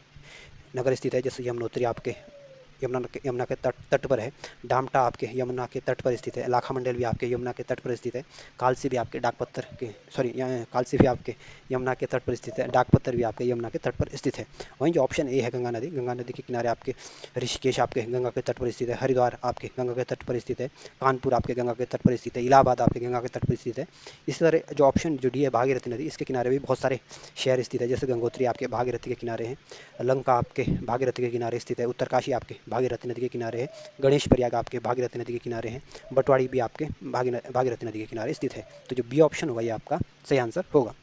नगर स्थित है, जैसे यमुनोत्री आपके यमुना के तट पर है। डामटा आपके यमुना के तट पर स्थित है। लाखा मंडल भी आपके यमुना के तट पर स्थित है। कालसी भी आपके डाकपत्थर के कालसी भी आपके यमुना के तट पर स्थित है। डाकपत्थर भी आपके यमुना के तट पर स्थित है। वहीं जो ऑप्शन ए है गंगा नदी के किनारे आपके ऋषिकेश आपके गंगा के तट पर स्थित है। हरिद्वार आपके गंगा के तट पर स्थित है। कानपुर आपके गंगा के तट पर स्थित है। इलाहाबाद आपके गंगा के तट पर स्थित है। इसी तरह जो ऑप्शन जो डी है भागीरथी नदी, इसके किनारे भी बहुत सारे शहर स्थित है, जैसे गंगोत्री आपके भागीरथी के किनारे हैं। लंका आपके भागीरथी के किनारे स्थित है। उत्तरकाशी आपके भागीरथी नदी के किनारे है। गणेश प्रयाग आपके भागीरथी नदी के किनारे हैं। बटवाड़ी भी आपके भागीरथी नदी के किनारे स्थित है। तो जो बी ऑप्शन होगा ये आपका सही आंसर होगा।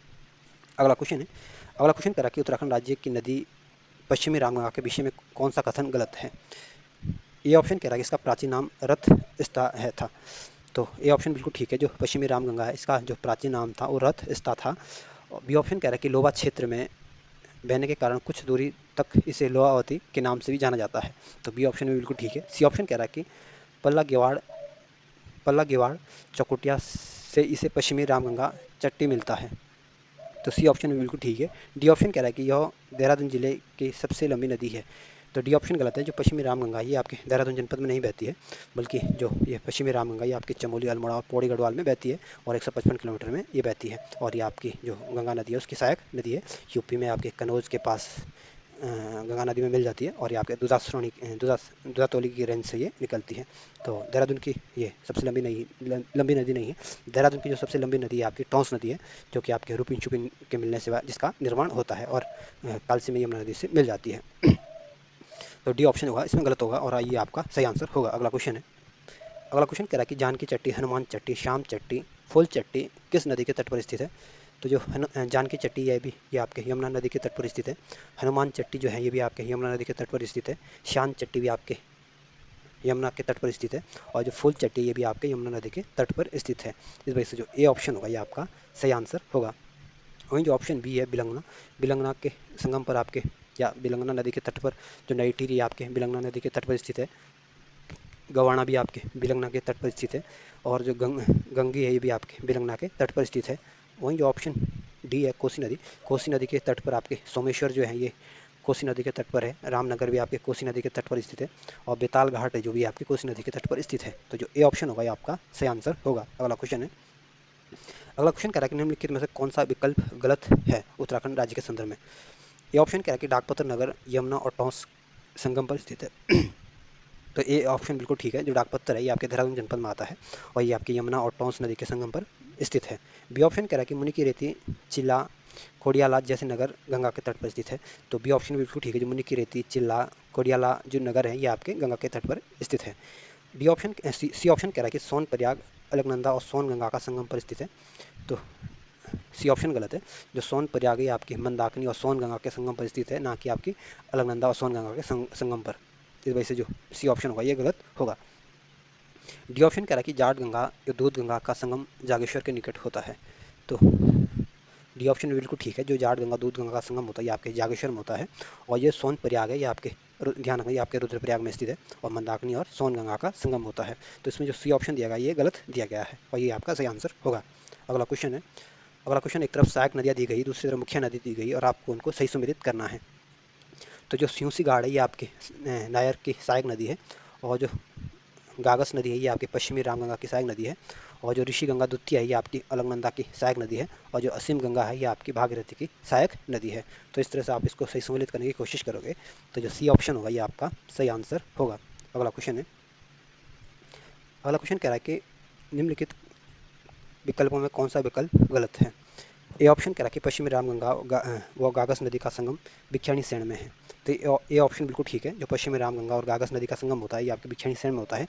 अगला क्वेश्चन है, अगला क्वेश्चन करा कि उत्तराखंड राज्य की नदी पश्चिमी रामगंगा के विषय में कौन सा कथन गलत है। ये ऑप्शन कह रहा है कि इसका प्राचीन नाम रथ स्था है था। तो ये ऑप्शन बिल्कुल ठीक है, जो पश्चिमी रामगंगा है इसका जो प्राचीन नाम था वो रथ स्था था। बी ऑप्शन कह रहा है कि लोबा क्षेत्र में बहने के कारण कुछ दूरी तक इसे लोहावती के नाम से भी जाना जाता है। तो बी ऑप्शन भी बिल्कुल ठीक है। सी ऑप्शन कह रहा है कि पल्ला गेवाड़ पल्ला गेवाड़ चौकुटिया से इसे पश्चिमी रामगंगा चट्टी मिलता है। तो सी ऑप्शन भी बिल्कुल ठीक है। डी ऑप्शन कह रहा है कि यह देहरादून जिले की सबसे लंबी नदी है। तो डी ऑप्शन गलत है, जो पश्चिमी रामगंगा ये आपके देहरादून जनपद में नहीं बहती है, बल्कि जो ये पश्चिमी रामगंगा ये आपके चमोली अल्मोड़ा और पौड़ी गढ़वाल में बहती है, और 155 किलोमीटर में ये बहती है। और ये आपकी जो गंगा नदी है उसकी सहायक नदी है। यूपी में आपके कनौज के पास गंगा नदी में मिल जाती है, और यहाँ पे दुधातोली की रेंज से ये निकलती है। तो देहरादून की ये सबसे लंबी नदी नहीं है। देहरादून की जो सबसे लंबी नदी है आपकी टोंस नदी है, जो कि आपके रूपिन चुपिन के मिलने से जिसका निर्माण होता है, और कालसी में यमुना नदी से मिल जाती है। तो डी ऑप्शन होगा इसमें गलत होगा, और ये आपका सही आंसर होगा। अगला क्वेश्चन है, अगला क्वेश्चन कह रहा है कि जानकी चट्टी, हनुमान चट्टी, श्याम चट्टी, फुल चट्टी किस नदी के तट पर स्थित है। तो जो जानकी चट्टी है भी ये आपके यमुना नदी के तट पर स्थित है। हनुमान चट्टी जो है ये भी आपके यमुना नदी के तट पर स्थित है। श्याम चट्टी भी आपके यमुना के तट पर स्थित है, और जो फुल चट्टी ये भी आपके यमुना नदी के तट पर स्थित है। इस वजह से जो ए ऑप्शन होगा ये आपका सही आंसर होगा। वहीं जो ऑप्शन बी है बिलंगना के संगम पर आपके या बिलंगना नदी के तट पर जो नई टिहरी आपके बिलंगना नदी के तट पर स्थित है। गवाना भी आपके बिलंगना के तट पर स्थित है, और जो गंगी है ये भी आपके बिलंगना के तट पर स्थित है। वहीं जो ऑप्शन डी है कोसी नदी के तट पर आपके सोमेश्वर जो है ये कोसी नदी के तट पर है। रामनगर भी आपके कोसी नदी के तट पर स्थित है, और बेताल घाट है जो भी आपके कोसी नदी के तट पर स्थित है। तो जो ए ऑप्शन होगा ये आपका सही आंसर होगा। अगला क्वेश्चन है, अगला क्वेश्चन कह रहा है कि निम्नलिखित में से कौन सा विकल्प गलत है उत्तराखंड राज्य के संदर्भ में। ये ऑप्शन कह रहा है कि डाकपत्र नगर यमुना और टोंस संगम पर स्थित है। तो ये ऑप्शन बिल्कुल ठीक है, जो डाकपत्तर है ये आपके देहरादून जनपद में आता है, और ये आपकी यमुना और टोंस नदी के संगम पर स्थित है। बी ऑप्शन कह रहा है कि मुनि की रेती, चिल्ला, कोडियाला जैसे नगर गंगा के तट पर स्थित है। तो बी ऑप्शन बिल्कुल ठीक है, जो मुनि की रेती, चिल्ला, कोडियाला जो नगर है ये आपके गंगा के तट पर स्थित है। डी ऑप्शन सी ऑप्शन कह रहा है कि सोन प्रयाग, अलकनंदा और सोन गंगा का संगम पर स्थित है। तो सी ऑप्शन गलत है, जो सोन प्रयाग ये आपकी मंदाकिनी और सोन गंगा के संगम पर स्थित है, ना कि आपकी अलकनंदा और सोन गंगा के संगम पर। इस वजह से जो सी ऑप्शन होगा ये गलत होगा। डी ऑप्शन कह रहा है कि जाट गंगा या दूध गंगा का संगम जागेश्वर के निकट होता है। तो डी ऑप्शन बिल्कुल ठीक है, जो जाट गंगा दूध गंगा का संगम होता है ये आपके जागेश्वर में होता है, और ये सोन प्रयाग है ये आपके ध्यान रखना ये आपके रुद्रप्रयाग में स्थित है, और मंदाकिनी और सोन गंगा का संगम होता है। तो इसमें जो सी ऑप्शन दिया गया ये गलत दिया गया है, और ये आपका सही आंसर होगा। अगला क्वेश्चन है, अगला क्वेश्चन एक तरफ सहायक नदियाँ दी गई, दूसरी तरफ मुख्य नदी दी गई, और आपको उनको सही सुमेलित करना है। तो जो सियूसी गाड़ है ये आपके नायर की सहायक नदी है, और जो गागस नदी है ये आपके पश्चिमी रामगंगा की सहायक नदी है, और जो ऋषि गंगा द्वितीय है ये आपकी अलकनंदा की सहायक नदी है, और जो असीम गंगा है ये आपकी भागीरथी की सहायक नदी है। तो इस तरह से आप इसको सही सम्मिलित करने की कोशिश करोगे तो जो सी ऑप्शन होगा ये आपका सही आंसर होगा। अगला क्वेश्चन है, अगला क्वेश्चन कह रहा है कि निम्नलिखित विकल्पों में कौन सा विकल्प गलत है। ए ऑप्शन कह रहा है कि पश्चिमी रामगंगा व गागस नदी का संगम भिक्षाणी श्रेणी में है। तो ए ऑप्शन बिल्कुल ठीक है, जो पश्चिमी रामगंगा और गागस नदी का संगम होता है ये आपकी भिक्षाणी श्रेणी में होता है।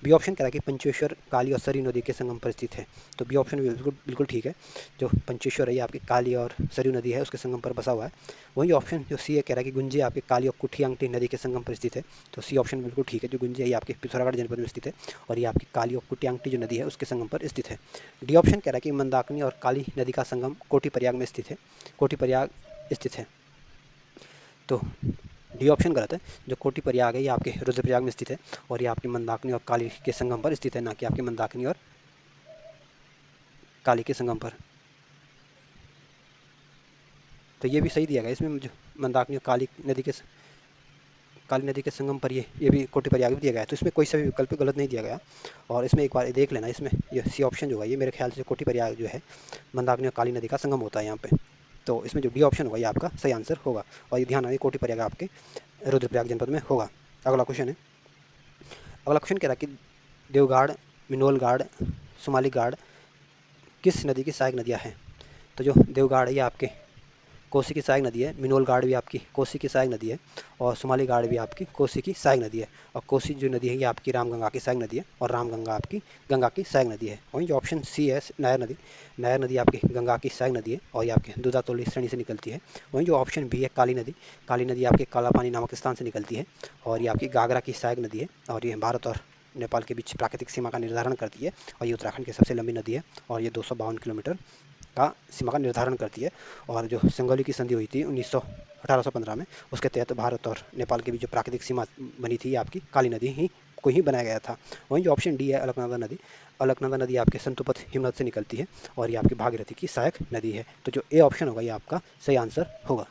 बी ऑप्शन कह रहा है कि पंचेश्वर काली और सरयू नदी के संगम पर स्थित है। तो बी ऑप्शन भी बिल्कुल बिल्कुल ठीक है, जो पंचेश्वर है ये आपकी काली और सरयू नदी है उसके संगम पर बसा हुआ है। वही ऑप्शन जो सी है कह रहा है कि गुंजे आपके काली और कुठियांगटी नदी के संगम पर स्थित है। तो सी ऑप्शन बिल्कुल ठीक है, जो गुंजे है ये आपके पिथौरागढ़ जनपद में स्थित है और ये आपकी काली और कुठियांगटी जो नदी है उसके संगम पर स्थित है। डी ऑप्शन कह रहा है कि मंदाकिनी और काली नदी का संगम कोटी प्रयाग में स्थित है, कोटी प्रयाग स्थित है। तो डी ऑप्शन गलत है, जो कोटी प्रयाग है ये आपके रुद्रप्रयाग में स्थित है और ये आपकी मंदाकिनी और काली के संगम पर स्थित है, ना कि आपकी मंदाकिनी और काली के संगम पर। तो ये भी सही दिया गया इसमें, जो मंदाकिनी और काली नदी के संगम पर ये भी कोटी प्रयाग भी दिया गया है। तो इसमें कोई सा भी विकल्प गलत नहीं दिया गया। और इसमें एक बार देख लेना, इसमें ये सी ऑप्शन जो होगा ये मेरे ख्याल से कोटी प्रयाग जो है मंदाकिनी और काली नदी का संगम होता है यहाँ पे। तो इसमें जो डी ऑप्शन होगा ये आपका सही आंसर होगा। और ये ध्यान रखिए कोटी प्रयाग आपके रुद्रप्रयाग जनपद में होगा। अगला क्वेश्चन है, अगला क्वेश्चन कह रहा है कि देवगाड़, मिनोलगाड़, सुमालीगाड़ किस नदी की सहायक नदियाँ हैं। तो जो देवगाड़ है ये आपके कोसी की सहायक नदी है, मिनोलगाड़ भी आपकी कोसी की सहायक नदी है और सुमालीगाड़ भी आपकी कोसी की सहायक नदी है। और कोसी जो नदी है ये आपकी रामगंगा की सहायक नदी है और रामगंगा आपकी गंगा की सहायक नदी है। वहीं जो ऑप्शन सी है नायर नदी, नायर नदी आपकी गंगा की सहायक नदी है और ये आपके दूधातोली श्रेणी से निकलती है। वहीं जो ऑप्शन बी है काली नदी, काली नदी आपके कालापानी नामक स्थान से निकलती है और ये आपकी गागरा की सहायक नदी है और ये भारत और नेपाल के बीच प्राकृतिक सीमा का निर्धारण करती है और ये उत्तराखंड की सबसे लंबी नदी है और ये 252 किलोमीटर का सीमा का निर्धारण करती है। और जो सिंगोली की संधि हुई थी 1815 में, उसके तहत भारत और नेपाल के बीच जो प्राकृतिक सीमा बनी थी आपकी काली नदी ही को ही बनाया गया था। वहीं जो ऑप्शन डी है अलकनंदा नदी, अलकनंदा नदी आपके संतुपथ हिमनद से निकलती है और ये आपकी भागीरथी की सहायक नदी है। तो जो ए ऑप्शन होगा ये आपका सही आंसर होगा।